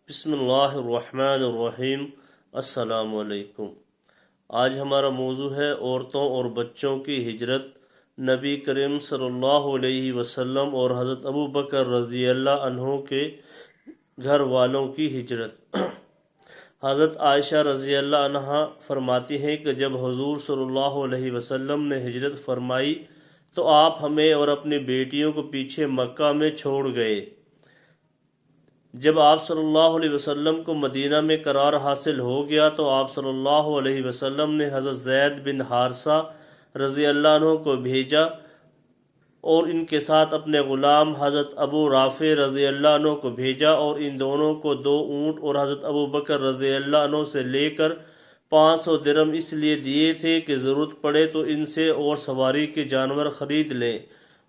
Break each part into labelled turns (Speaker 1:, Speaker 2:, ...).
Speaker 1: بسم اللہ الرحمن الرحیم۔ السلام علیکم۔ آج ہمارا موضوع ہے عورتوں اور بچوں کی ہجرت، نبی کریم صلی اللہ علیہ وسلم اور حضرت ابو بکر رضی اللہ عنہ کے گھر والوں کی ہجرت۔ حضرت عائشہ رضی اللہ عنہ فرماتی ہیں کہ جب حضور صلی اللہ علیہ وسلم نے ہجرت فرمائی تو آپ ہمیں اور اپنی بیٹیوں کو پیچھے مکہ میں چھوڑ گئے۔ جب آپ صلی اللہ علیہ وسلم کو مدینہ میں قرار حاصل ہو گیا تو آپ صلی اللہ علیہ وسلم نے حضرت زید بن حارثہ رضی اللہ عنہ کو بھیجا اور ان کے ساتھ اپنے غلام حضرت ابو رافع رضی اللہ عنہ کو بھیجا، اور ان دونوں کو 2 اونٹ اور حضرت ابو بکر رضی اللہ عنہ سے لے کر 500 درہم اس لیے دیے تھے کہ ضرورت پڑے تو ان سے اور سواری کے جانور خرید لیں۔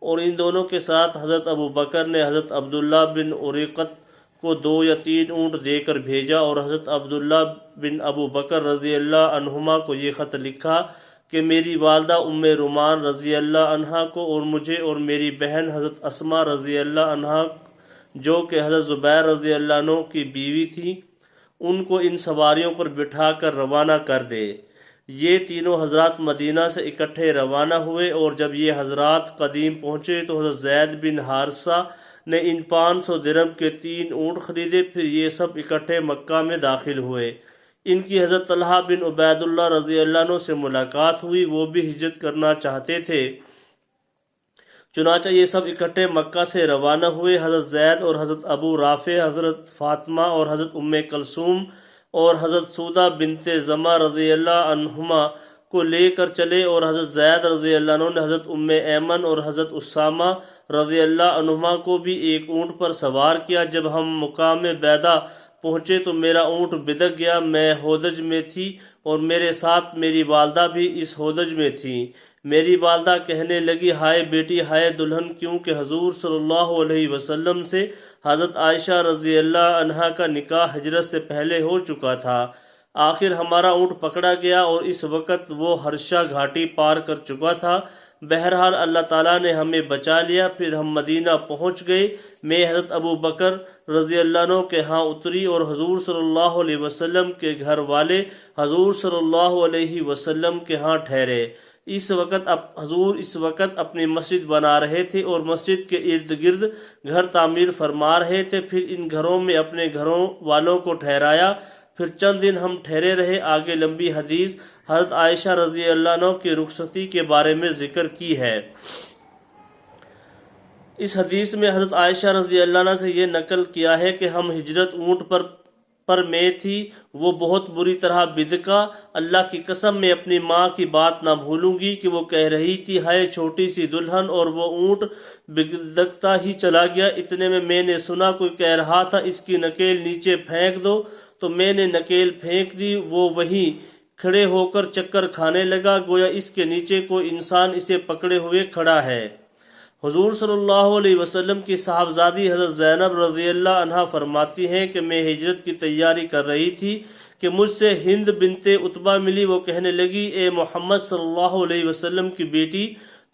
Speaker 1: اور ان دونوں کے ساتھ حضرت ابو بکر نے حضرت عبداللہ بن اریقط کو 2 یا 3 اونٹ دے کر بھیجا، اور حضرت عبداللہ بن ابو بکر رضی اللہ عنہما کو یہ خط لکھا کہ میری والدہ ام رومان رضی اللہ عنہا کو اور مجھے اور میری بہن حضرت اسماء رضی اللہ عنہا جو کہ حضرت زبیر رضی اللہ عنہ کی بیوی تھی، ان کو ان سواریوں پر بٹھا کر روانہ کر دے۔ یہ تینوں حضرات مدینہ سے اکٹھے روانہ ہوئے، اور جب یہ حضرات قدیم پہنچے تو حضرت زید بن حارثہ نے ان 500 درہم کے 3 اونٹ خریدے۔ پھر یہ سب اکٹھے مکہ میں داخل ہوئے۔ ان کی حضرت طلحہ بن عبید اللہ رضی اللہ عنہ سے ملاقات ہوئی، وہ بھی ہجرت کرنا چاہتے تھے، چنانچہ یہ سب اکٹھے مکہ سے روانہ ہوئے۔ حضرت زید اور حضرت ابو رافع حضرت فاطمہ اور حضرت ام کلثوم اور حضرت سودہ بنت زمع رضی اللہ عنہما کو لے کر چلے، اور حضرت زید رضی اللہ عنہ نے حضرت ام ایمن اور حضرت اسامہ رضی اللہ عنہما کو بھی ایک اونٹ پر سوار کیا۔ جب ہم مقام بیدہ پہنچے تو میرا اونٹ بدک گیا، میں ہودج میں تھی اور میرے ساتھ میری والدہ بھی اس ہودج میں تھی۔ میری والدہ کہنے لگی، ہائے بیٹی، ہائے دلہن، کیونکہ حضور صلی اللہ علیہ وسلم سے حضرت عائشہ رضی اللہ عنہا کا نکاح ہجرت سے پہلے ہو چکا تھا۔ آخر ہمارا اونٹ پکڑا گیا اور اس وقت وہ ہرشا گھاٹی پار کر چکا تھا۔ بہرحال اللہ تعالیٰ نے ہمیں بچا لیا۔ پھر ہم مدینہ پہنچ گئے۔ میں حضرت ابو بکر رضی اللہ عنہ کے ہاں اتری، اور حضور صلی اللہ علیہ وسلم کے گھر والے حضور صلی اللہ علیہ وسلم کے ہاں ٹھہرے۔ حضور اس وقت اپنی مسجد بنا رہے تھے اور مسجد کے ارد گرد گھر تعمیر فرما رہے تھے۔ پھر ان گھروں میں اپنے گھروں والوں کو ٹھہرایا۔ پھر چند دن ہم ٹھہرے رہے۔ آگے لمبی حدیث حضرت عائشہ رضی اللہ عنہ کی رخصتی کے بارے میں ذکر کی ہے۔ اس حدیث میں حضرت عائشہ رضی اللہ عنہ سے یہ نقل کیا ہے کہ ہم ہجرت اونٹ پر میں تھی، وہ بہت بری طرح بدکا۔ اللہ کی قسم میں اپنی ماں کی بات نہ بھولوں گی کہ وہ کہہ رہی تھی، ہائے چھوٹی سی دلہن، اور وہ اونٹ بدکتا ہی چلا گیا۔ اتنے میں نے سنا کوئی کہہ رہا تھا، اس کی نکیل نیچے پھینک دو، تو میں نے نکیل پھینک دی۔ وہ وہیں کھڑے ہو کر چکر کھانے لگا، گویا اس کے نیچے کوئی انسان اسے پکڑے ہوئے کھڑا ہے۔ حضور صلی اللہ علیہ وسلم کی صاحبزادی حضرت زینب رضی اللہ عنہا فرماتی ہیں کہ میں ہجرت کی تیاری کر رہی تھی کہ مجھ سے ہند بنت عتبہ ملی۔ وہ کہنے لگی، اے محمد صلی اللہ علیہ وسلم کی بیٹی،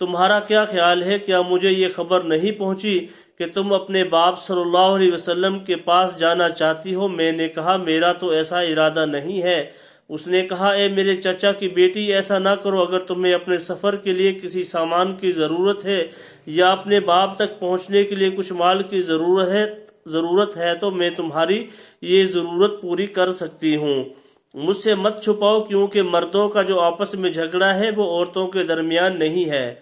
Speaker 1: تمہارا کیا خیال ہے؟ کیا مجھے یہ خبر نہیں پہنچی کہ تم اپنے باپ صلی اللہ علیہ وسلم کے پاس جانا چاہتی ہو؟ میں نے کہا، میرا تو ایسا ارادہ نہیں ہے۔ اس نے کہا، اے میرے چچا کی بیٹی، ایسا نہ کرو۔ اگر تمہیں اپنے سفر کے لیے کسی سامان کی ضرورت ہے یا اپنے باپ تک پہنچنے کے لیے کچھ مال کی ضرورت ہے تو میں تمہاری یہ ضرورت پوری کر سکتی ہوں۔ مجھ سے مت چھپاؤ، کیونکہ مردوں کا جو آپس میں جھگڑا ہے وہ عورتوں کے درمیان نہیں ہے۔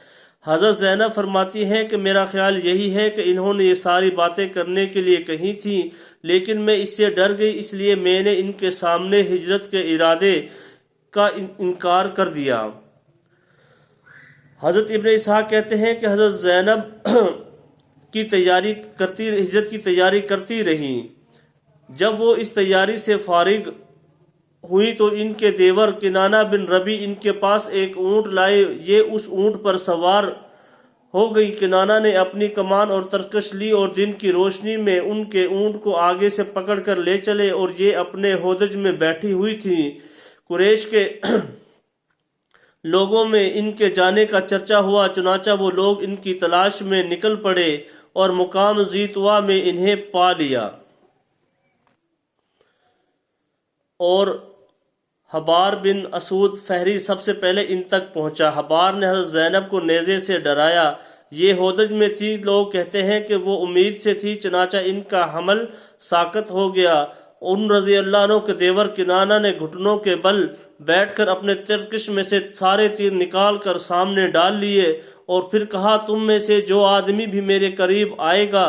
Speaker 1: حضرت زینب فرماتی ہیں کہ میرا خیال یہی ہے کہ انہوں نے یہ ساری باتیں کرنے کے لیے کہی تھیں، لیکن میں اس سے ڈر گئی، اس لیے میں نے ان کے سامنے ہجرت کے ارادے کا انکار کر دیا۔ حضرت ابن اسحاق کہتے ہیں کہ حضرت زینب ہجرت کی تیاری کرتی رہیں۔ جب وہ اس تیاری سے فارغ ہوئی تو ان کے دیور کنانہ بن ربی ان کے پاس ایک اونٹ لائے۔ یہ اس اونٹ پر سوار ہو گئی۔ کنانہ نے اپنی کمان اور ترکش لی اور دن کی روشنی میں ان کے اونٹ کو آگے سے پکڑ کر لے چلے، اور یہ اپنے ہودج میں بیٹھی ہوئی تھی۔ قریش کے لوگوں میں ان کے جانے کا چرچا ہوا، چنانچہ وہ لوگ ان کی تلاش میں نکل پڑے اور مقام ذی طویٰ میں انہیں پا لیا۔ اور حبار بن اسود فہری سب سے پہلے ان تک پہنچا۔ حبار نے حضرت زینب کو نیزے سے ڈرایا۔ یہ ہودج میں تھی، لوگ کہتے ہیں کہ وہ امید سے تھی، چنانچہ ان کا حمل ساقط ہو گیا۔ ان رضی اللہ عنہ کے دیور کنانہ نے گھٹنوں کے بل بیٹھ کر اپنے ترکش میں سے سارے تیر نکال کر سامنے ڈال لیے اور پھر کہا، تم میں سے جو آدمی بھی میرے قریب آئے گا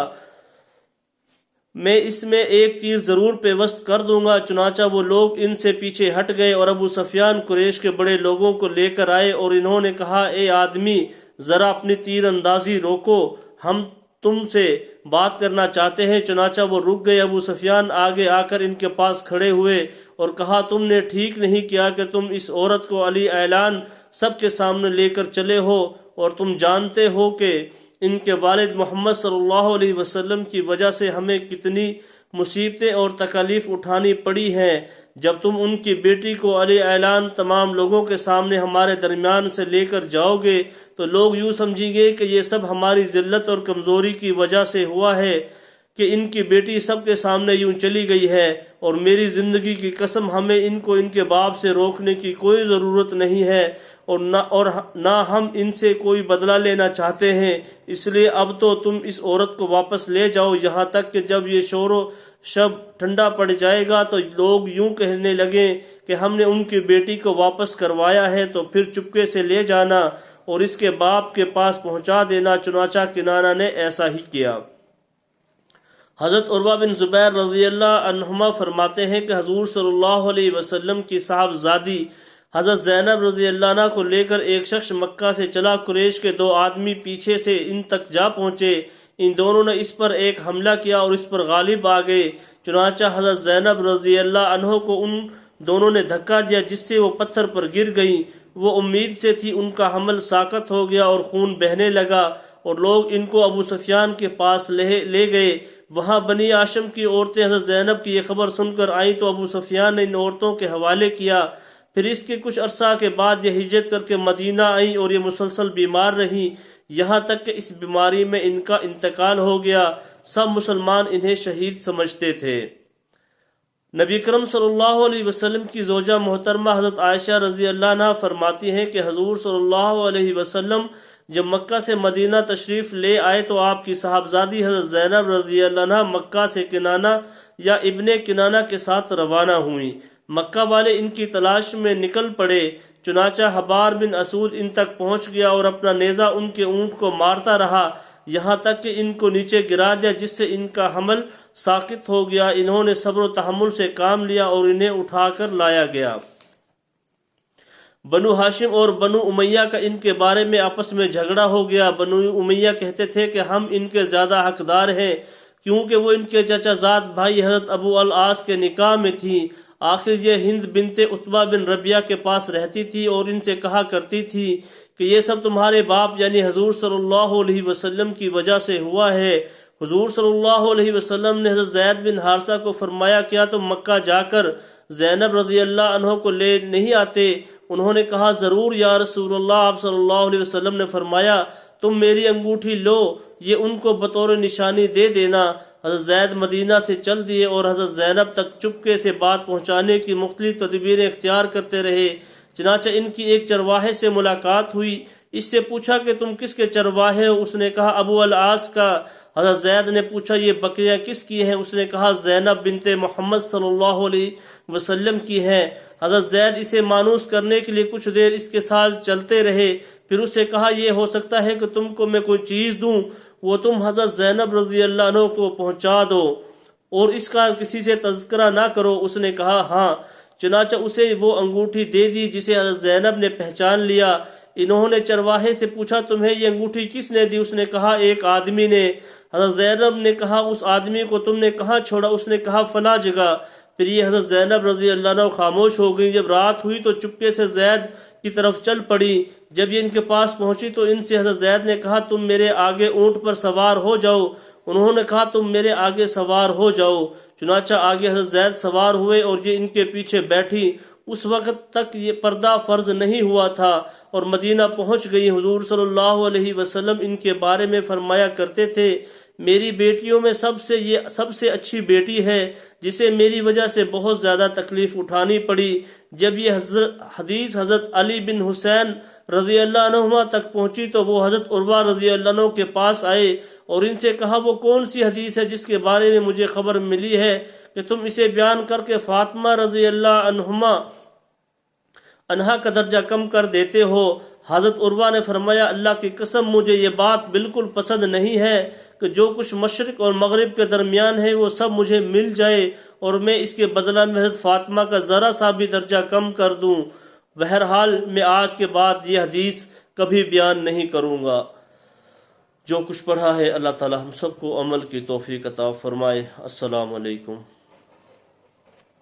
Speaker 1: میں اس میں ایک تیر ضرور پیوست کر دوں گا۔ چنانچہ وہ لوگ ان سے پیچھے ہٹ گئے اور ابو سفیان قریش کے بڑے لوگوں کو لے کر آئے اور انہوں نے کہا، اے آدمی ذرا اپنی تیر اندازی روکو، ہم تم سے بات کرنا چاہتے ہیں۔ چنانچہ وہ رک گئے۔ ابو سفیان آگے آ کر ان کے پاس کھڑے ہوئے اور کہا، تم نے ٹھیک نہیں کیا کہ تم اس عورت کو علی اعلان سب کے سامنے لے کر چلے ہو، اور تم جانتے ہو کہ ان کے والد محمد صلی اللہ علیہ وسلم کی وجہ سے ہمیں کتنی مصیبتیں اور تکالیف اٹھانی پڑی ہیں۔ جب تم ان کی بیٹی کو علی اعلان تمام لوگوں کے سامنے ہمارے درمیان سے لے کر جاؤ گے تو لوگ یوں سمجھیں گے کہ یہ سب ہماری ذلت اور کمزوری کی وجہ سے ہوا ہے کہ ان کی بیٹی سب کے سامنے یوں چلی گئی ہے، اور میری زندگی کی قسم ہمیں ان کو ان کے باپ سے روکنے کی کوئی ضرورت نہیں ہے، اور نہ ہم ان سے کوئی بدلہ لینا چاہتے ہیں۔ اس لیے اب تو تم اس عورت کو واپس لے جاؤ، یہاں تک کہ جب یہ شور و شب ٹھنڈا پڑ جائے گا تو لوگ یوں کہنے لگیں کہ ہم نے ان کی بیٹی کو واپس کروایا ہے، تو پھر چپکے سے لے جانا اور اس کے باپ کے پاس پہنچا دینا۔ چنانچہ کنانہ نے ایسا ہی کیا۔ حضرت عروہ بن زبیر رضی اللہ عنہما فرماتے ہیں کہ حضور صلی اللہ علیہ وسلم کی صاحبزادی حضرت زینب رضی اللہ عنہ کو لے کر ایک شخص مکہ سے چلا۔ قریش کے دو آدمی پیچھے سے ان تک جا پہنچے، ان دونوں نے اس پر ایک حملہ کیا اور اس پر غالب آ گئے۔ چنانچہ حضرت زینب رضی اللہ عنہ کو ان دونوں نے دھکا دیا جس سے وہ پتھر پر گر گئیں۔ وہ امید سے تھی، ان کا حمل ساقط ہو گیا اور خون بہنے لگا، اور لوگ ان کو ابو سفیان کے پاس لے گئے۔ وہاں بنی ہاشم کی عورتیں حضرت زینب کی یہ خبر سن کر آئیں تو ابو سفیان نے ان عورتوں کے حوالے کیا۔ پھر اس کے کچھ عرصہ کے بعد یہ ہجرت کر کے مدینہ آئیں اور یہ مسلسل بیمار رہیں، یہاں تک کہ اس بیماری میں ان کا انتقال ہو گیا۔ سب مسلمان انہیں شہید سمجھتے تھے۔ نبی کرم صلی اللہ علیہ وسلم کی زوجہ محترمہ حضرت عائشہ رضی اللہ عنہ فرماتی ہیں کہ حضور صلی اللہ علیہ وسلم جب مکہ سے مدینہ تشریف لے آئے تو آپ کی صاحبزادی حضرت زینب رضی اللہ عنہ مکہ سے کنانہ یا ابن کنانہ کے ساتھ روانہ ہوئیں۔ مکہ والے ان کی تلاش میں نکل پڑے۔ چنانچہ حبار بن اسود ان تک پہنچ گیا اور اپنا نیزہ ان کے اونٹ کو مارتا رہا، یہاں تک کہ ان کو نیچے گرا دیا، جس سے ان کا حمل ساقط ہو گیا۔ انہوں نے صبر و تحمل سے کام لیا اور انہیں اٹھا کر لایا گیا۔ بنو ہاشم اور بنو امیہ کا ان کے بارے میں آپس میں جھگڑا ہو گیا۔ بنو امیہ کہتے تھے کہ ہم ان کے زیادہ حقدار ہیں کیونکہ وہ ان کے چچا زاد بھائی حضرت ابو العاص کے نکاح میں تھی۔ آخر یہ ہند بنت عتبہ بن ربیعہ کے پاس رہتی تھی اور ان سے کہا کرتی تھی کہ یہ سب تمہارے باپ یعنی حضور صلی اللہ علیہ وسلم کی وجہ سے ہوا ہے۔ حضور صلی اللہ علیہ وسلم نے حضرت زید بن حارثہ کو فرمایا، کیا تم مکہ جا کر زینب رضی اللہ عنہ کو لے نہیں آتے؟ انہوں نے کہا، ضرور یا رسول اللہ۔ آپ صلی اللہ علیہ وسلم نے فرمایا، تم میری انگوٹھی لو، یہ ان کو بطور نشانی دے دینا۔ حضرت زید مدینہ سے چل دیے اور حضرت زینب تک چپکے سے بات پہنچانے کی مختلف تدبیریں اختیار کرتے رہے۔ چنانچہ ان کی ایک چرواہے سے ملاقات ہوئی۔ اس سے پوچھا کہ تم کس کے چرواہے ہو؟ اس نے کہا، ابو العاص کا۔ حضرت زید نے پوچھا، یہ بکریاں کس کی ہیں؟ اس نے کہا، زینب بنت محمد صلی اللہ علیہ وسلم کی ہیں۔ حضرت زید اسے مانوس کرنے کے لیے کچھ دیر اس کے ساتھ چلتے رہے، پھر اس سے کہا، یہ ہو سکتا ہے کہ تم کو میں کوئی چیز دوں، وہ تم حضرت زینب رضی اللہ عنہ کو پہنچا دو اور اس کا کسی سے تذکرہ نہ کرو۔ اس نے کہا، ہاں۔ چنانچہ اسے وہ انگوٹھی دے دی جسے حضرت زینب نے پہچان لیا۔ انہوں نے چرواہے سے پوچھا، تمہیں یہ انگوٹھی کس نے دی؟ اس نے کہا، ایک آدمی نے۔ حضرت زینب نے کہا، اس آدمی کو تم نے کہاں چھوڑا؟ اس نے کہا، فلاں جگہ۔ پھر یہ حضرت زینب رضی اللہ عنہ خاموش ہو گئی۔ جب رات ہوئی تو چپکے سے زید کی طرف چل پڑی۔ جب یہ ان کے پاس پہنچی تو ان سے حضرت زید نے کہا، تم میرے آگے اونٹ پر سوار ہو جاؤ۔ انہوں نے کہا، تم میرے آگے سوار ہو جاؤ۔ چنانچہ آگے حضرت زید سوار ہوئے اور یہ ان کے پیچھے بیٹھی۔ اس وقت تک یہ پردہ فرض نہیں ہوا تھا اور مدینہ پہنچ گئی۔ حضور صلی اللہ علیہ وسلم ان کے بارے میں فرمایا کرتے تھے میری بیٹیوں میں یہ سب سے اچھی بیٹی ہے جسے میری وجہ سے بہت زیادہ تکلیف اٹھانی پڑی۔ جب یہ حدیث حضرت علی بن حسین رضی اللہ عنہما تک پہنچی تو وہ حضرت عروہ رضی اللہ عنہ کے پاس آئے اور ان سے کہا وہ کون سی حدیث ہے جس کے بارے میں مجھے خبر ملی ہے کہ تم اسے بیان کر کے فاطمہ رضی اللہ عنہا کا درجہ کم کر دیتے ہو؟ حضرت عروہ نے فرمایا اللہ کی قسم مجھے یہ بات بالکل پسند نہیں ہے کہ جو کچھ مشرق اور مغرب کے درمیان ہے وہ سب مجھے مل جائے اور میں اس کے بدلہ میں حضرت فاطمہ کا ذرا سا بھی درجہ کم کر دوں۔ بہرحال میں آج کے بعد یہ حدیث کبھی بیان نہیں کروں گا۔ جو کچھ پڑھا ہے اللہ تعالی ہم سب کو عمل کی توفیق عطا فرمائے۔ السلام علیکم۔